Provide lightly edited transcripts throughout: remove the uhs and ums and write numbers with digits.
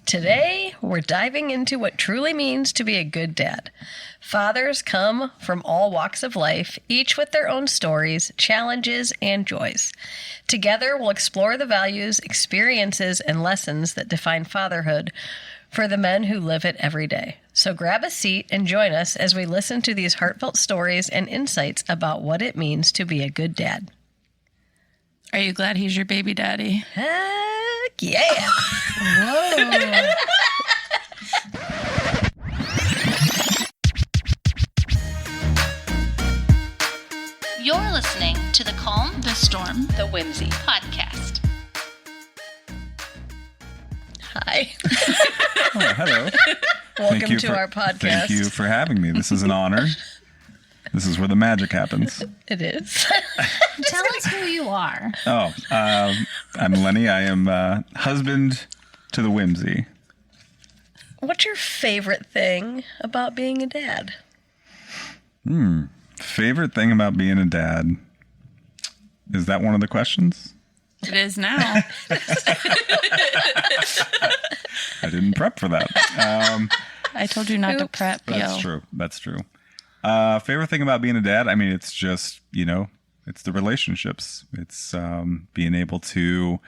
Today, we're diving into what truly means to be a good dad. Fathers come from all walks of life, each with their own stories, challenges, and joys. Together, we'll explore the values, experiences, and lessons that define fatherhood for the men who live it every day. So grab a seat and join us as we listen to these heartfelt stories and insights about what it means to be a good dad. Are you glad he's your baby daddy? Heck yeah! Whoa. You're listening to the Calm, The Storm, the Whimsy podcast. Hi. Oh, hello. Welcome to our podcast. Thank you for having me. This is an honor. This is where the magic happens. It is. Tell us who you are. Oh, I'm Lennie. I am husband to the Whimsy. What's your favorite thing about being a dad? Favorite thing about being a dad? Is that one of the questions? It is now. I didn't prep for that. I told you not to prep. That's true. That's true. Favorite thing about being a dad? I mean, it's just, it's the relationships. It's being able to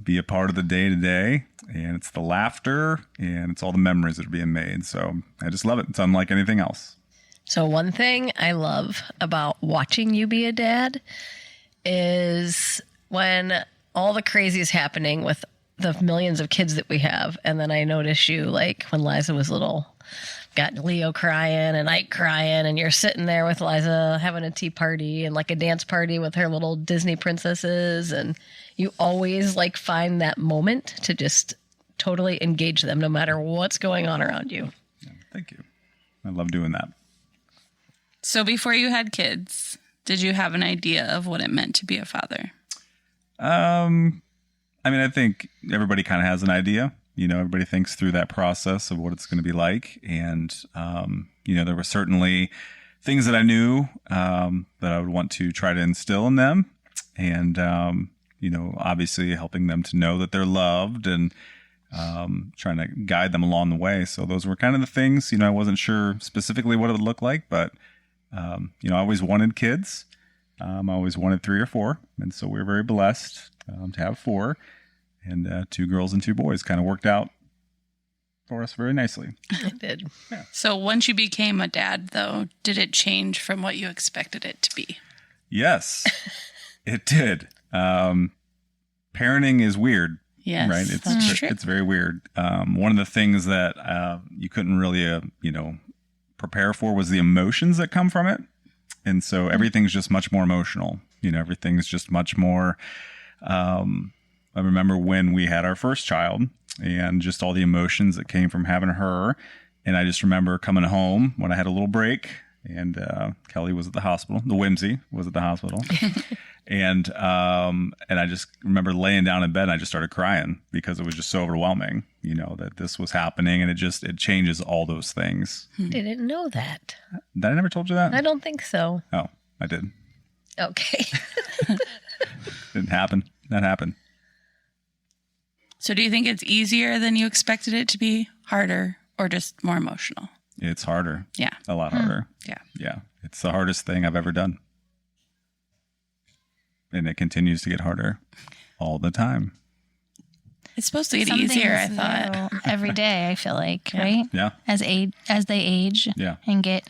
be a part of the day to day, and it's the laughter, and it's all the memories that are being made. So I just love it. It's unlike anything else. So one thing I love about watching you be a dad is when all the crazy is happening with the millions of kids that we have. And then I notice you, like when Liza was little, got Leo crying and Ike crying, and you're sitting there with Liza having a tea party and like a dance party with her little Disney princesses. And you always like find that moment to just totally engage them no matter what's going on around you. Yeah, thank you. I love doing that. So before you had kids, did you have an idea of what it meant to be a father? I mean, I think everybody kind of has an idea. Everybody thinks through that process of what it's going to be like. And, there were certainly things that I knew that I would want to try to instill in them. And, obviously helping them to know that they're loved and trying to guide them along the way. So those were kind of the things, I wasn't sure specifically what it would look like, but, I always wanted kids. I always wanted 3 or 4. And so we were very blessed to have 4. And 2 girls and 2 boys kind of worked out for us very nicely. It did. Yeah. So once you became a dad, though, did it change from what you expected it to be? Yes, it did. Parenting is weird. Yes, right? that's true. It's very weird. One of the things that you couldn't really, prepare for was the emotions that come from it. And so everything's just much more emotional. Everything's just much more... I remember when we had our first child and just all the emotions that came from having her. And I just remember coming home when I had a little break, and Kelly was at the hospital. The Whimsy was at the hospital. And I just remember laying down in bed, and I just started crying because it was just so overwhelming, that this was happening. And it changes all those things. Didn't know that. Did I never told you that? I don't think so. Oh, I did. Okay. Didn't happen. That happened. So do you think it's easier than you expected it to be, harder, or just more emotional? It's harder. Yeah. A lot harder. Yeah. Yeah. It's the hardest thing I've ever done. And it continues to get harder all the time. It's supposed to get easier, I thought. Every day, I feel like, right? Yeah. As they age Yeah. and get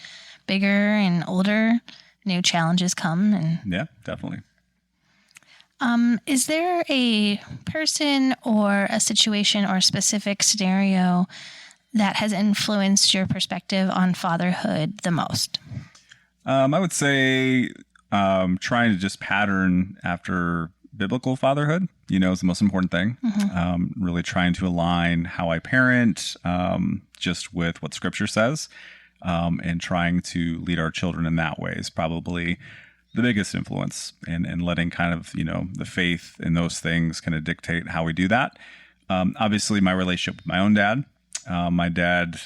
bigger and older, new challenges come. And Yeah, definitely. is there a person or a situation or a specific scenario that has influenced your perspective on fatherhood the most? I would say trying to just pattern after biblical fatherhood, is the most important thing. Really trying to align how I parent just with what Scripture says, and trying to lead our children in that way is probably the biggest influence, and letting kind of, the faith in those things kind of dictate how we do that. Obviously, my relationship with my own dad. My dad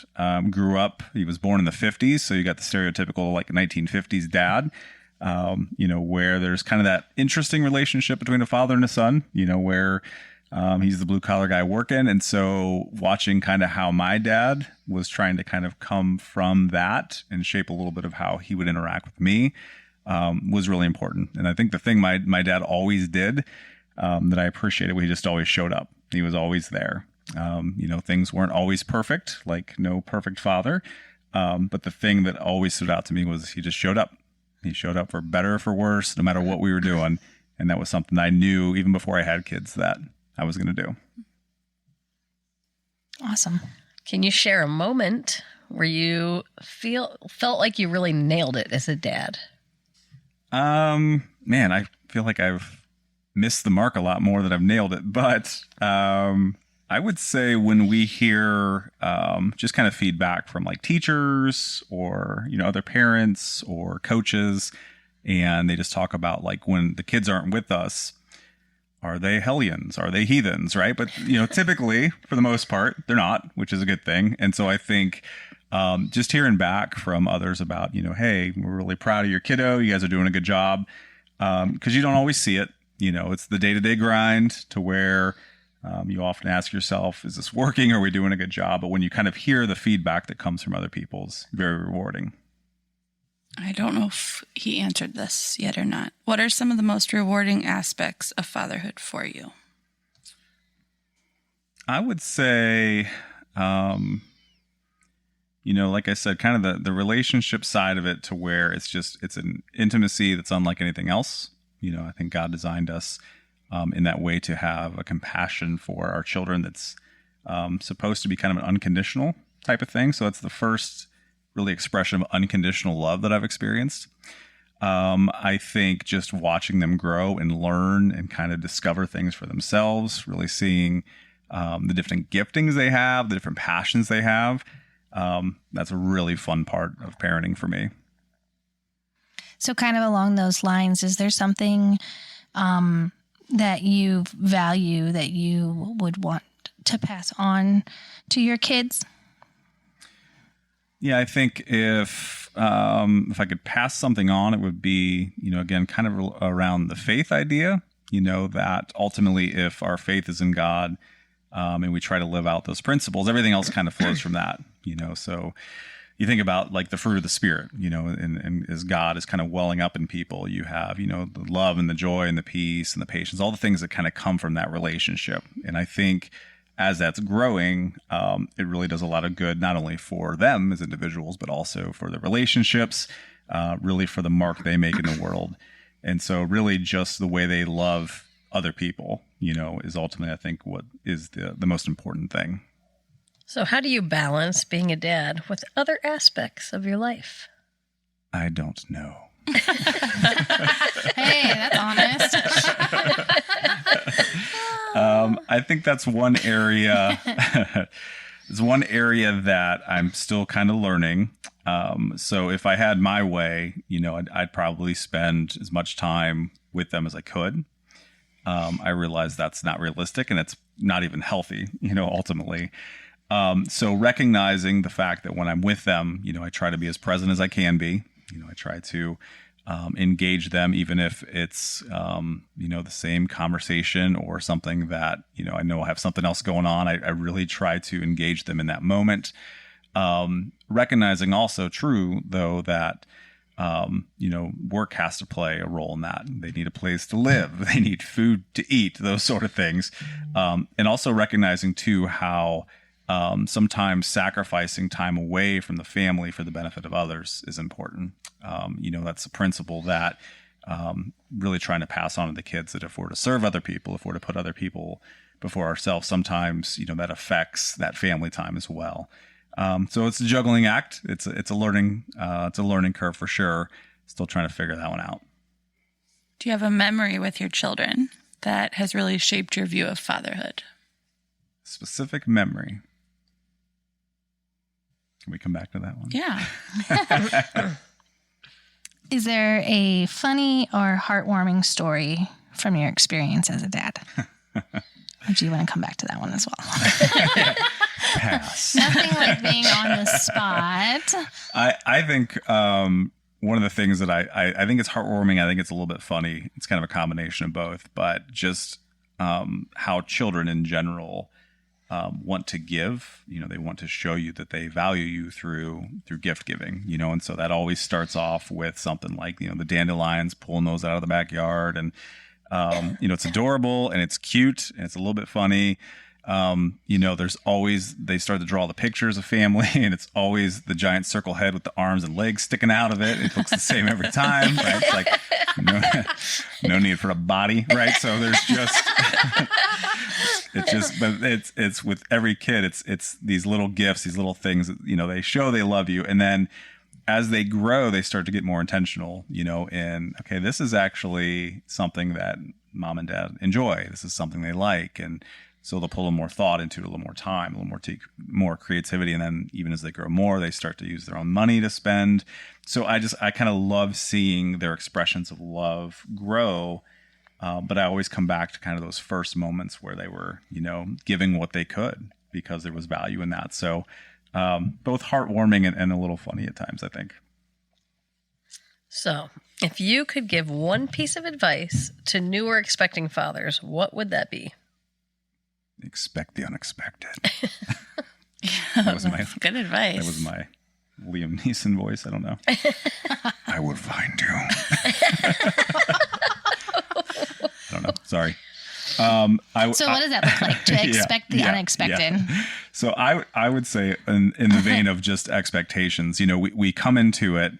grew up, he was born in the 50s, so you got the stereotypical like 1950s dad, where there's kind of that interesting relationship between a father and a son, where He's the blue collar guy working. And so watching kind of how my dad was trying to kind of come from that and shape a little bit of how he would interact with me was really important. And I think the thing my dad always did that I appreciated, he just always showed up. He was always there. Things weren't always perfect, like no perfect father. But the thing that always stood out to me was he just showed up. He showed up for better or for worse, no matter what we were doing. And that was something I knew even before I had kids that I was going to do. Awesome. Can you share a moment where you felt like you really nailed it as a dad? Man, I feel like I've missed the mark a lot more than I've nailed it. But I would say when we hear just kind of feedback from like teachers or, other parents or coaches, and they just talk about like when the kids aren't with us, are they hellions? Are they heathens? Right. But, typically for the most part, they're not, which is a good thing. And so I think just hearing back from others about, hey, we're really proud of your kiddo. You guys are doing a good job. Because you don't always see it. It's the day-to-day grind to where you often ask yourself, is this working? Are we doing a good job? But when you kind of hear the feedback that comes from other people, it's very rewarding. I don't know if he answered this yet or not. What are some of the most rewarding aspects of fatherhood for you? I would say, like I said, kind of the relationship side of it to where it's an intimacy that's unlike anything else. I think God designed us in that way to have a compassion for our children that's supposed to be kind of an unconditional type of thing. So it's the first really expression of unconditional love that I've experienced. I think just watching them grow and learn and kind of discover things for themselves, really seeing the different giftings they have, the different passions they have. That's a really fun part of parenting for me. So kind of along those lines, is there something that you value that you would want to pass on to your kids? Yeah, I think if I could pass something on, it would be, again, kind of around the faith idea, that ultimately if our faith is in God and we try to live out those principles, everything else kind of flows from that, so you think about like the fruit of the Spirit, and as God is kind of welling up in people, you have, the love and the joy and the peace and the patience, all the things that kind of come from that relationship. And I think as that's growing, it really does a lot of good, not only for them as individuals, but also for the relationships, really for the mark they make in the world. And so really just the way they love other people, is ultimately, I think, what is the most important thing. So how do you balance being a dad with other aspects of your life? I don't know. Hey, that's honest. I think that's one area. It's one area that I'm still kind of learning. So if I had my way, I'd probably spend as much time with them as I could. I realize that's not realistic and it's not even healthy, ultimately. So recognizing the fact that when I'm with them, I try to be as present as I can be. I try to engage them, even if it's, the same conversation or something that, I know I have something else going on. I really try to engage them in that moment. Recognizing also true, though, that, work has to play a role in that. They need a place to live. They need food to eat, those sort of things. And also recognizing, too, how sometimes sacrificing time away from the family for the benefit of others is important. That's a principle that really trying to pass on to the kids, that if we're to serve other people, if we're to put other people before ourselves, sometimes, that affects that family time as well. So it's a juggling act. It's a learning curve for sure. Still trying to figure that one out. Do you have a memory with your children that has really shaped your view of fatherhood? Specific memory. Can we come back to that one? Yeah. Is there a funny or heartwarming story from your experience as a dad? Or do you want to come back to that one as well? Pass. Nothing like being on the spot. I think one of the things that I think it's heartwarming, I think it's a little bit funny. It's kind of a combination of both, but just how children in general want to give. They want to show you that they value you through gift giving. And so that always starts off with something like the dandelions, pulling those out of the backyard, and it's adorable and it's cute and it's a little bit funny. There's always, they start to draw the pictures of family, and it's always the giant circle head with the arms and legs sticking out of it. It looks the same every time, right? It's like no need for a body, right? So there's just but it's with every kid, it's these little gifts, these little things that, they show they love you, and then as they grow, they start to get more intentional, in, okay, this is actually something that mom and dad enjoy. This is something they like, and so they'll put a little more thought into it, a little more time, a little more creativity. And then even as they grow more, they start to use their own money to spend. So I kind of love seeing their expressions of love grow. But I always come back to kind of those first moments where they were, giving what they could because there was value in that. So both heartwarming and a little funny at times, I think. So if you could give one piece of advice to new or expecting fathers, what would that be? Expect the unexpected. That was good advice. That was my Liam Neeson voice. I don't know. I will find you. I don't know. Sorry. So what does that look like to expect the unexpected? Yeah. So I would say in the vein of just expectations, we come into it,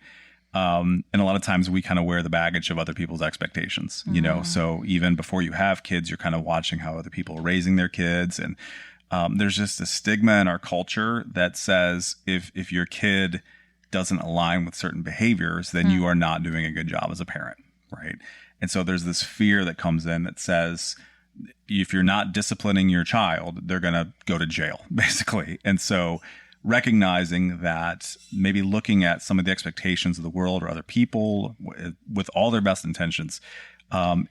and a lot of times we kind of wear the baggage of other people's expectations, so even before you have kids, you're kind of watching how other people are raising their kids. And there's just a stigma in our culture that says if your kid doesn't align with certain behaviors, then you are not doing a good job as a parent, right? And so there's this fear that comes in that says, if you're not disciplining your child, they're going to go to jail, basically. And so recognizing that, maybe looking at some of the expectations of the world or other people with all their best intentions,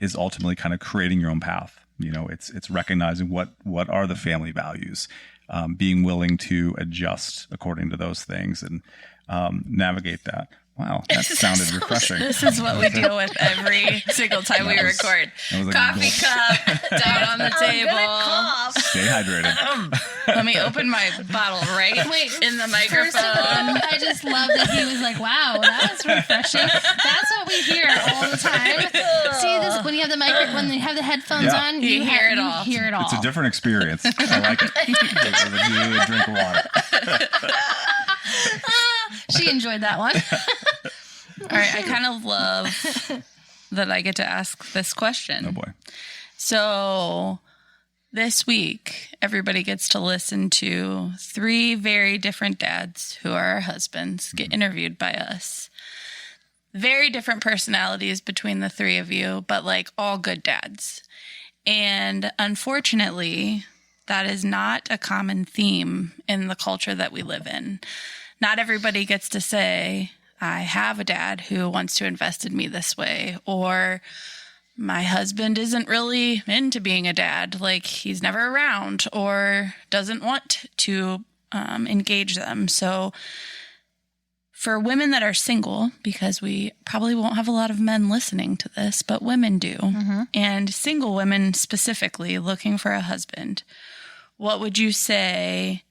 is ultimately kind of creating your own path. It's recognizing what are the family values, being willing to adjust according to those things and navigate that. Wow, that sounded refreshing. This is what we deal with every single time we record. Coffee cup down on the table. Stay hydrated. Let me open my bottle in the microphone. First of all, I just love that he was like, wow, that was refreshing. That's what we hear all the time. See this when you have when you have the headphones on, you hear it all. Hear it all. It's a different experience. I like it. It's a good drink of water. She enjoyed that one. All right, I kind of love that I get to ask this question. Oh boy. So this week, everybody gets to listen to 3 very different dads who are our husbands get interviewed by us. Very different personalities between the 3 of you, but like all good dads. And unfortunately, that is not a common theme in the culture that we live in. Not everybody gets to say, I have a dad who wants to invest in me this way, or my husband isn't really into being a dad, like he's never around or doesn't want to engage them. So for women that are single, because we probably won't have a lot of men listening to this, but women do, and single women specifically looking for a husband, what would you say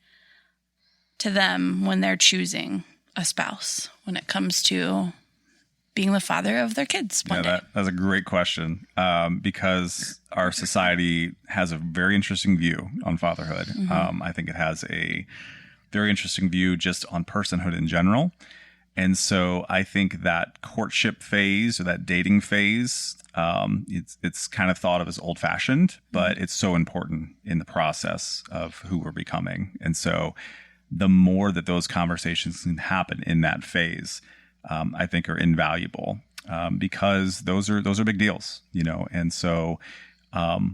to them when they're choosing a spouse when it comes to being the father of their kids one day? That's a great question, because our society has a very interesting view on fatherhood. I think it has a very interesting view just on personhood in general. And so I think that courtship phase or that dating phase, it's kind of thought of as old fashioned, but it's so important in the process of who we're becoming. And so the more that those conversations can happen in that phase, I think are invaluable, because those are big deals, And so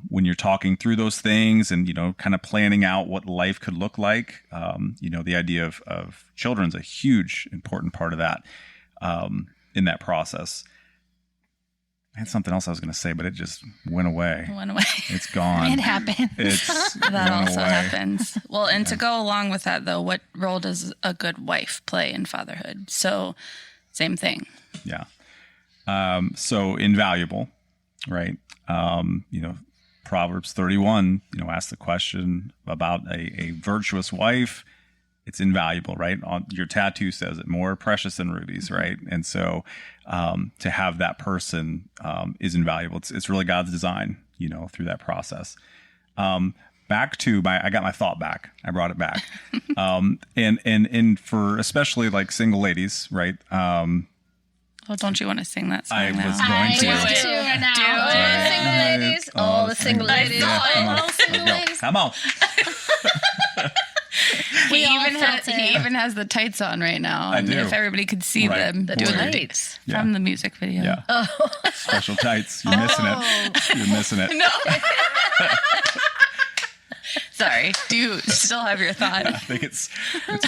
when you're talking through those things and, kind of planning out what life could look like, the idea of children's a huge, important part of that, in that process. I had something else I was going to say, but it just went away. It's gone. It happened. That also happens. Well, and to go along with that, though, what role does a good wife play in fatherhood? So same thing. Yeah. So invaluable, right? Proverbs 31, asks the question about a virtuous wife. It's invaluable, right? On your tattoo says it, more precious than rubies, right? And so to have that person is invaluable. It's really God's design, through that process. Back to I got my thought back. I brought it back. And for especially like single ladies, right? Well, don't you want to sing that song I now? was going to. All the single ladies. All the single ladies. Come on. He all even felt it. has the tights on right now. I do. If everybody could see Right. them The doing the tights. from the music video. Yeah. Special tights. You're missing it. You're missing it. No. Sorry. Do you still have your thought? I think it's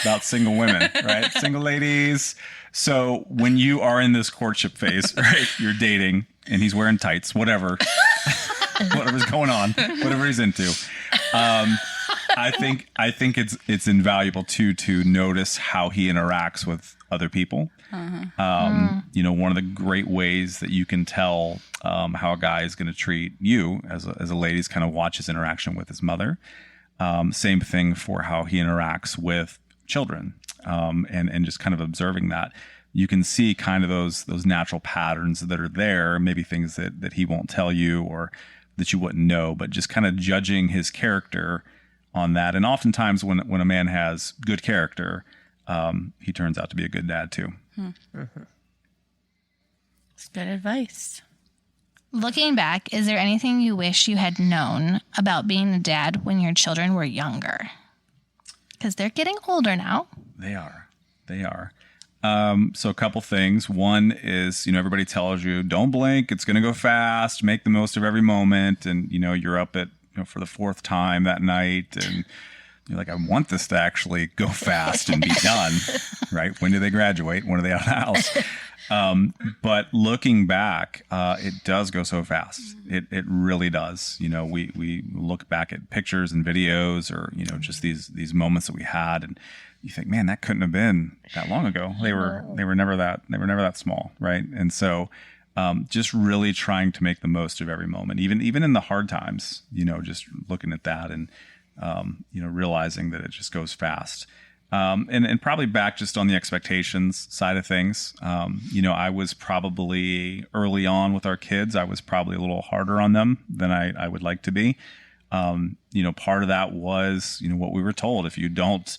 about single women, right? Single ladies. So when you are in this courtship phase, right, you're dating and he's wearing tights, whatever's going on, whatever he's into. I think it's invaluable to notice how he interacts with other people. One of the great ways that you can tell how a guy is going to treat you as a lady is kind of watch his interaction with his mother. Same thing for how he interacts with children, and just kind of observing that. You can see kind of those natural patterns that are there, maybe things that he won't tell you or that you wouldn't know, but just kind of judging his character on that. And oftentimes when a man has good character, he turns out to be a good dad too. It's good advice. Looking back, is there anything you wish you had known about being a dad when your children were younger? Because they're getting older now. They are. So a couple things. One is, everybody tells you, don't blink. It's going to go fast. Make the most of every moment. And, you're up at, for the fourth time that night. And you're like, I want this to actually go fast and be done, right? When do they graduate? When are they out of the house? But looking back, it does go so fast. It really does. We look back at pictures and videos or, just these moments that we had, and you think, man, that couldn't have been that long ago. They were never that small. Right. And so, just really trying to make the most of every moment, even in the hard times, just looking at that and, realizing that it just goes fast. And probably back just on the expectations side of things. I was probably early on with our kids, I was probably a little harder on them than I would like to be. Part of that was, what we were told. If you don't,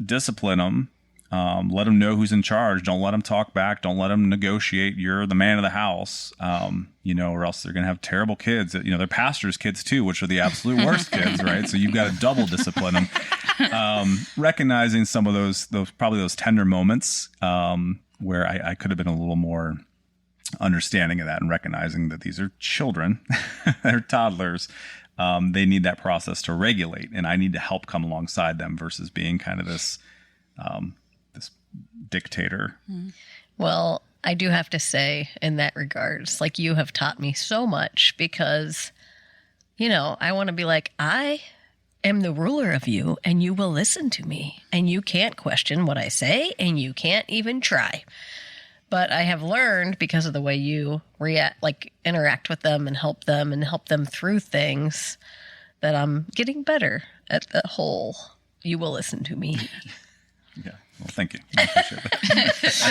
discipline them, let them know who's in charge. Don't let them talk back. Don't let them negotiate. You're the man of the house, or else they're going to have terrible kids. They're pastors' kids too, which are the absolute worst kids, right? So you've got to double discipline them. Recognizing some of those tender moments where I could have been a little more understanding of that and recognizing that these are children, they're toddlers. They need that process to regulate, and I need to help come alongside them versus being kind of this dictator. Well, I do have to say in that regards, like you have taught me so much because, I want to be like, I am the ruler of you and you will listen to me and you can't question what I say and you can't even try. But I have learned because of the way you interact with them and help them through things that I'm getting better at the whole, you will listen to me. Yeah. Well, thank you. I appreciate that.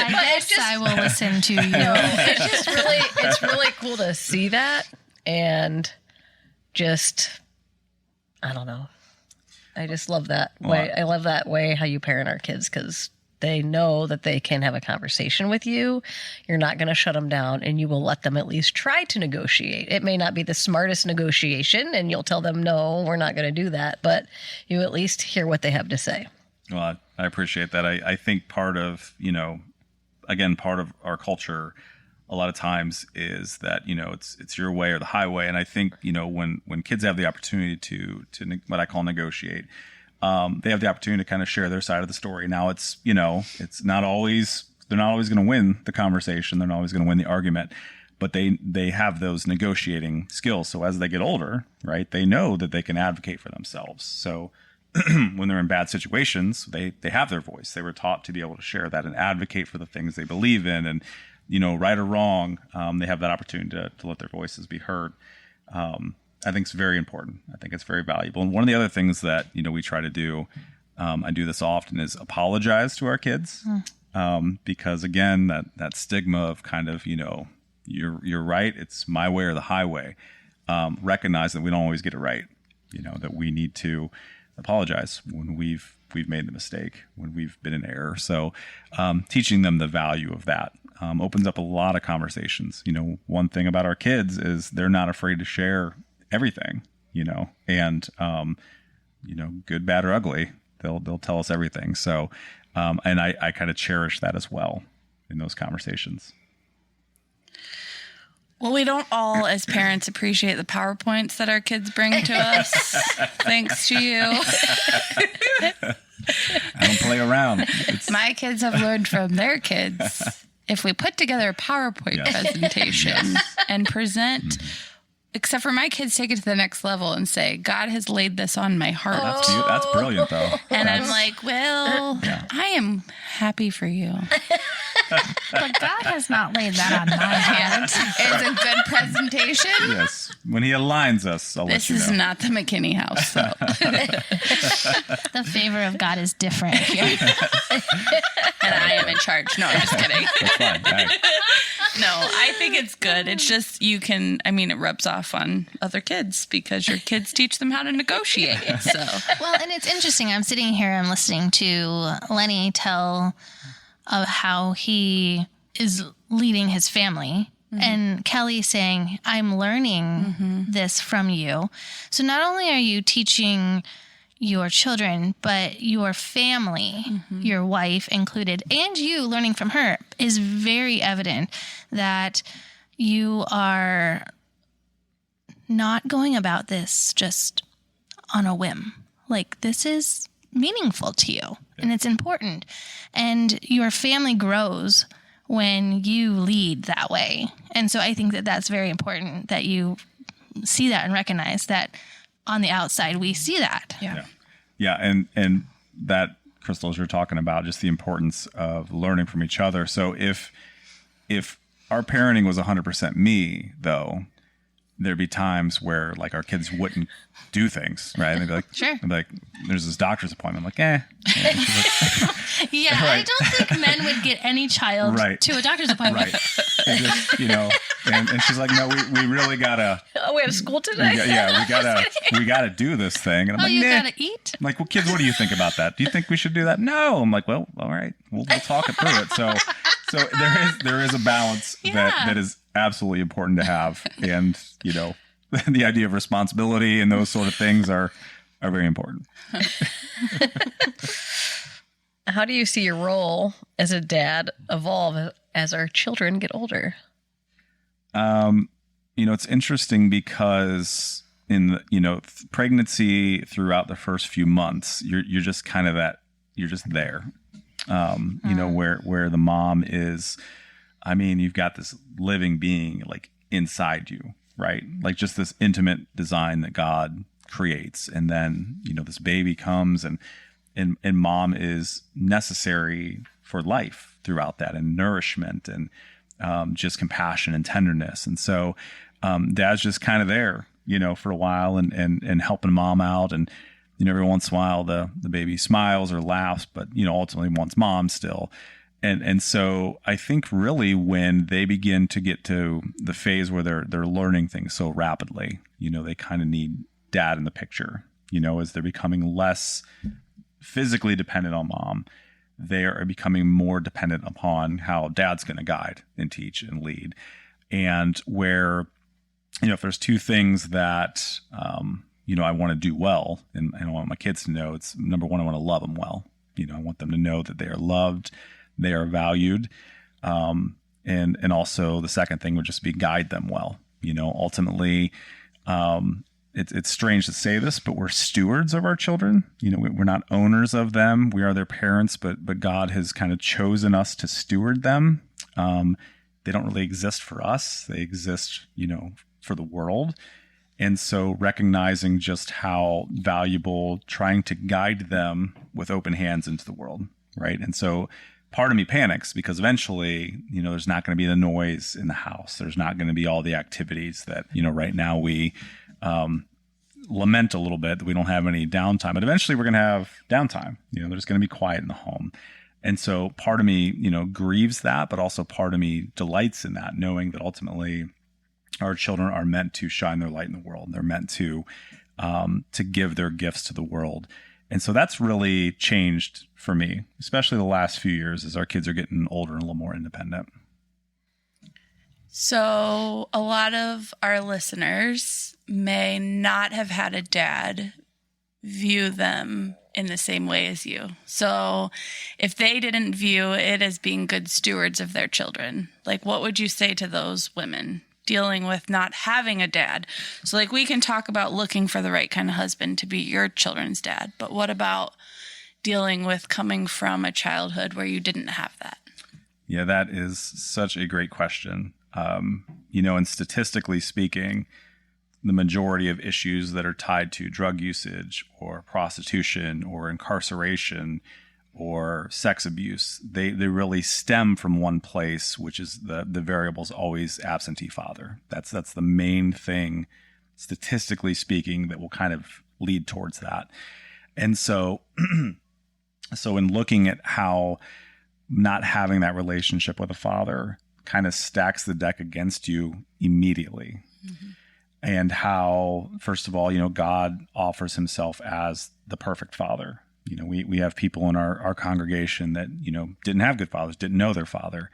I guess I will listen to you. It's really cool to see that and just, I don't know. I just love that way. I love that way how you parent our kids because they know that they can have a conversation with you. You're not going to shut them down and you will let them at least try to negotiate. It may not be the smartest negotiation and you'll tell them, no, we're not going to do that. But you at least hear what they have to say. Well, I appreciate that. I think part of our culture a lot of times is that, it's your way or the highway. And I think, when kids have the opportunity to what I call negotiate, they have the opportunity to kind of share their side of the story. Now it's not always, they're not always going to win the conversation. They're not always going to win the argument, but they have those negotiating skills. So as they get older, right, they know that they can advocate for themselves. So when they're in bad situations, they have their voice. They were taught to be able to share that and advocate for the things they believe in. And, right or wrong, they have that opportunity to let their voices be heard. I think it's very important. I think it's very valuable. And one of the other things that, we try to do, I do this often, is apologize to our kids. Because again, that stigma of kind of, you're right, it's my way or the highway. Recognize that we don't always get it right. That we need to apologize when we've made the mistake, when we've been in error. So teaching them the value of that opens up a lot of conversations. One thing about our kids is they're not afraid to share everything, and good, bad, or ugly, they'll tell us everything. So and I kind of cherish that as well in those conversations. Well, we don't all, as parents, appreciate the PowerPoints that our kids bring to us. Thanks to you. I don't play around. My kids have learned from their kids. If we put together a PowerPoint presentation and present, except for my kids take it to the next level and say, God has laid this on my heart. That's brilliant, though. And I'm like, well, I am happy for you. But God has not laid that on my heart. It's a good presentation. Yes. When he aligns us, I'll let you know. This is not the McKinney house, though. The favor of God is different here. And I am in charge. No, I'm just kidding. That's fine. No, I think it's good. It's just it rubs off on other kids because your kids teach them how to negotiate. So, well, and it's interesting. I'm sitting here, I'm listening to Lennie tell of how he is leading his family. And Kelly saying, I'm learning this from you. So not only are you teaching your children, but your family, your wife included, and you learning from her, is very evident that you are not going about this just on a whim. Like, this is meaningful to you and it's important. And your family grows when you lead that way. And so I think that that's very important, that you see that and recognize that on the outside, we see that. Yeah. And that, Crystal, as you're talking about, just the importance of learning from each other. So if our parenting was 100% me, though, there'd be times where like our kids wouldn't do things, right? And they'd be like, sure. They'd be like, there's this doctor's appointment. I'm like, eh. Yeah, right. I don't think men would get any child to a doctor's appointment. Right. And just, and she's like, no, we really gotta. Oh, we have school today. We gotta do this thing. And I'm like, you nah. gotta eat. I'm like, well, kids, what do you think about that? Do you think we should do that? No. I'm like, well, all right, we'll talk it through it. So there is a balance that is absolutely important to have, and the idea of responsibility and those sort of things are very important. How do you see your role as a dad evolve as our children get older? It's interesting because in the, pregnancy throughout the first few months, you're just kind of you're just there. Where the mom is, you've got this living being like inside you, right? Like just this intimate design that God creates. And then, this baby comes and mom is necessary for life throughout that, and nourishment and just compassion and tenderness. And so dad's just kind of there, for a while and helping mom out. And, every once in a while the baby smiles or laughs, but, ultimately wants mom still. And so I think really when they begin to get to the phase where they're learning things so rapidly, they kind of need dad in the picture, as they're becoming less physically dependent on mom, they are becoming more dependent upon how dad's going to guide and teach and lead. And where, if there's two things that, I want to do well, and I want my kids to know, it's number one, I want to love them well. I want them to know that they are loved, they are valued. And also the second thing would just be guide them well. Ultimately, it's strange to say this, but we're stewards of our children. We're not owners of them. We are their parents, but God has kind of chosen us to steward them. They don't really exist for us. They exist, for the world. And so recognizing just how valuable trying to guide them with open hands into the world, right? And so part of me panics because eventually, there's not going to be the noise in the house. There's not going to be all the activities that, right now we lament a little bit that we don't have any downtime, but eventually we're going to have downtime. There's going to be quiet in the home. And so part of me, grieves that, but also part of me delights in that, knowing that ultimately our children are meant to shine their light in the world. They're meant to give their gifts to the world. And so that's really changed for me, especially the last few years as our kids are getting older and a little more independent. So a lot of our listeners may not have had a dad view them in the same way as you. So if they didn't view it as being good stewards of their children, like what would you say to those women dealing with not having a dad? So like we can talk about looking for the right kind of husband to be your children's dad, but what about dealing with coming from a childhood where you didn't have that? Yeah, that is such a great question. And statistically speaking, the majority of issues that are tied to drug usage or prostitution or incarceration or sex abuse, they really stem from one place, which is the variable is always absentee father. That's the main thing, statistically speaking, that will kind of lead towards that. And so in looking at how not having that relationship with a father kind of stacks the deck against you immediately. Mm-hmm. And how, first of all, God offers himself as the perfect father. We have people in our congregation that, didn't have good fathers, didn't know their father.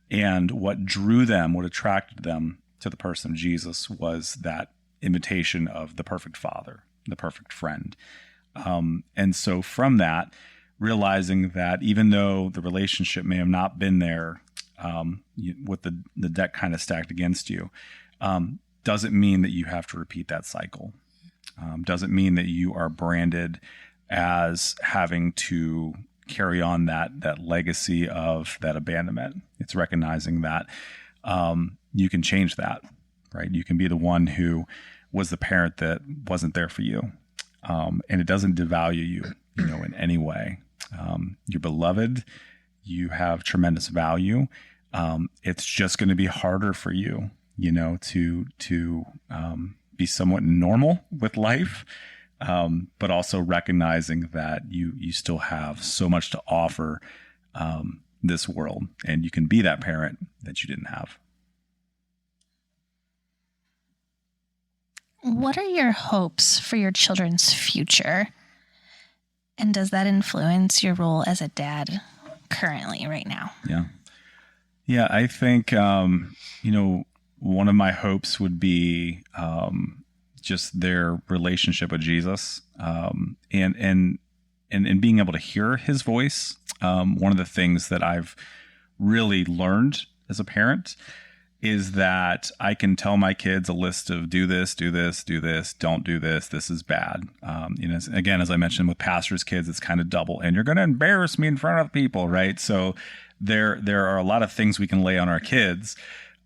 And what drew them, what attracted them to the person of Jesus was that imitation of the perfect father, the perfect friend. And so from that, realizing that even though the relationship may have not been there with the deck kind of stacked against you, doesn't mean that you have to repeat that cycle. Doesn't mean that you are branded as having to carry on that legacy of that abandonment. It's recognizing that you can change that, right? You can be the one who was the parent that wasn't there for you. And it doesn't devalue you, in any way. You're beloved. You have tremendous value. It's just going to be harder for you, to be somewhat normal with life, but also recognizing that you still have so much to offer this world, and you can be that parent that you didn't have. What are your hopes for your children's future? And does that influence your role as a dad currently right now? Yeah, I think, one of my hopes would be just their relationship with Jesus, and being able to hear his voice. One of the things that I've really learned as a parent is that I can tell my kids a list of do this, do this, do this, don't do this, this is bad. Again, as I mentioned with pastors' kids, it's kind of double, and you're going to embarrass me in front of people, right? So there are a lot of things we can lay on our kids.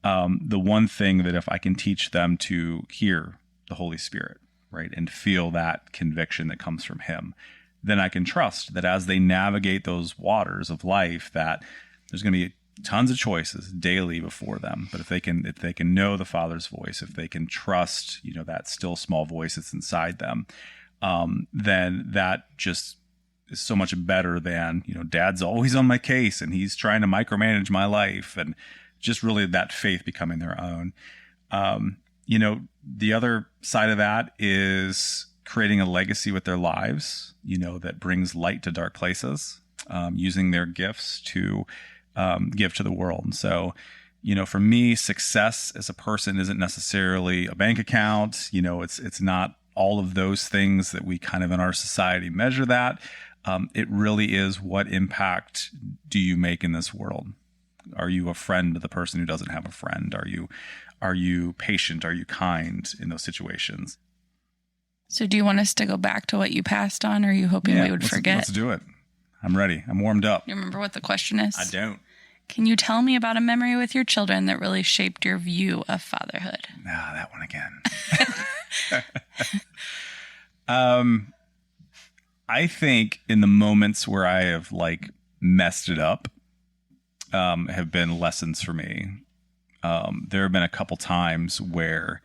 The one thing that if I can teach them to hear the Holy Spirit, right, and feel that conviction that comes from him, then I can trust that as they navigate those waters of life, that there's going to be tons of choices daily before them. But if they can know the Father's voice, if they can trust, that still small voice that's inside them, then that just is so much better than, Dad's always on my case and he's trying to micromanage my life, and just really that faith becoming their own. The other side of that is creating a legacy with their lives, that brings light to dark places, using their gifts to give to the world. And so, for me, success as a person isn't necessarily a bank account. It's not all of those things that we kind of in our society measure that. It really is, what impact do you make in this world? Are you a friend to the person who doesn't have a friend? Are you patient? Are you kind in those situations? So do you want us to go back to what you passed on, or are you hoping we would forget? Let's do it. I'm ready. I'm warmed up. You remember what the question is? I don't. Can you tell me about a memory with your children that really shaped your view of fatherhood? That one again. I think in the moments where I have messed it up, have been lessons for me. There have been a couple times where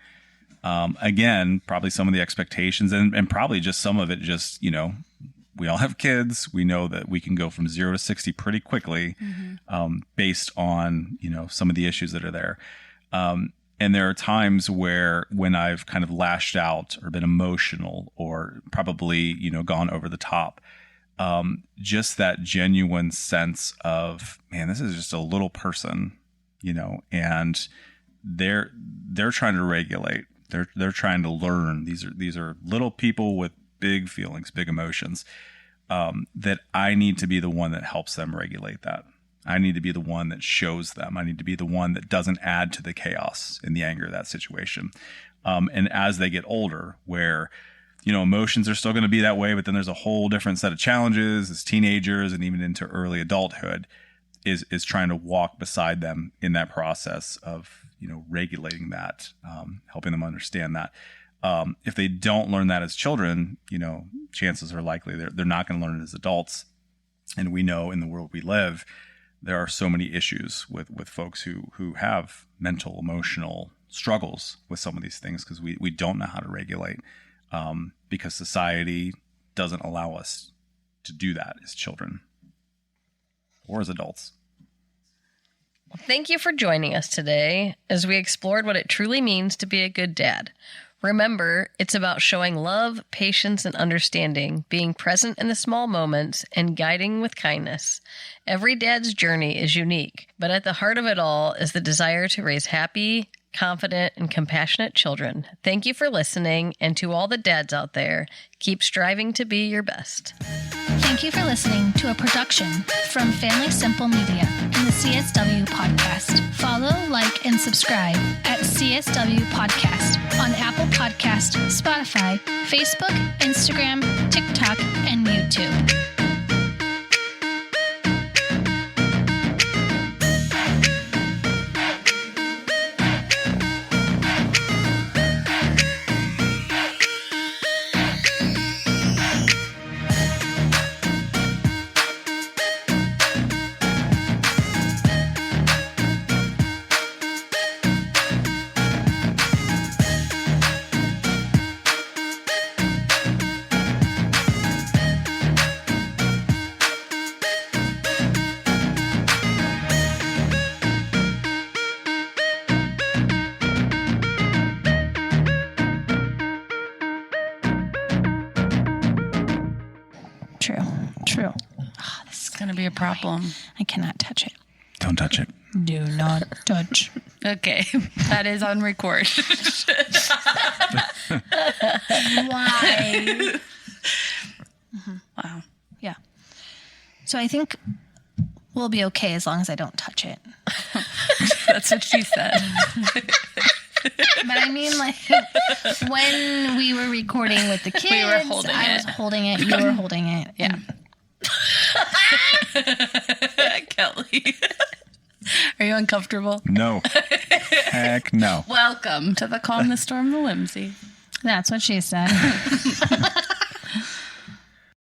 Again, probably some of the expectations and probably just some of it just, we all have kids. We know that we can go from 0 to 60 pretty quickly, based on, some of the issues that are there. And there are times when I've kind of lashed out or been emotional or probably, gone over the top. Just that genuine sense of, man, this is just a little person, and they're trying to regulate. They're trying to learn. These are little people with big feelings, big emotions, that I need to be the one that helps them regulate that. I need to be the one that shows them. I need to be the one that doesn't add to the chaos and the anger of that situation. And as they get older, where, emotions are still going to be that way, but then there's a whole different set of challenges as teenagers and even into early adulthood, is trying to walk beside them in that process of, regulating that, helping them understand that. If they don't learn that as children, chances are likely they're not going to learn it as adults. And we know in the world we live, there are so many issues with folks who have mental, emotional struggles with some of these things because we don't know how to regulate, because society doesn't allow us to do that as children or as adults. Thank you for joining us today as we explored what it truly means to be a good dad. Remember, it's about showing love, patience, and understanding, being present in the small moments, and guiding with kindness. Every dad's journey is unique, but at the heart of it all is the desire to raise happy, confident, and compassionate children. Thank you for listening, and to all the dads out there, keep striving to be your best. Thank you for listening to a production from Family Simple Media and the CSW Podcast. Follow, like, and subscribe at CSW Podcast on Apple Podcast, Spotify, Facebook, Instagram, TikTok, and YouTube. True. Oh, this is Going to be a problem. I cannot touch it. Don't touch it. Do not touch. Okay, that is on record. Why? Wow. Yeah. So I think we'll be okay as long as I don't touch it. That's what she said. But I mean, like, when we were recording with the kids, We were holding I it. was holding it, you were holding it. Yeah. Kelly. Are you uncomfortable? No. Heck no. Welcome to the Calm the Storm, the Whimsy. That's what she said.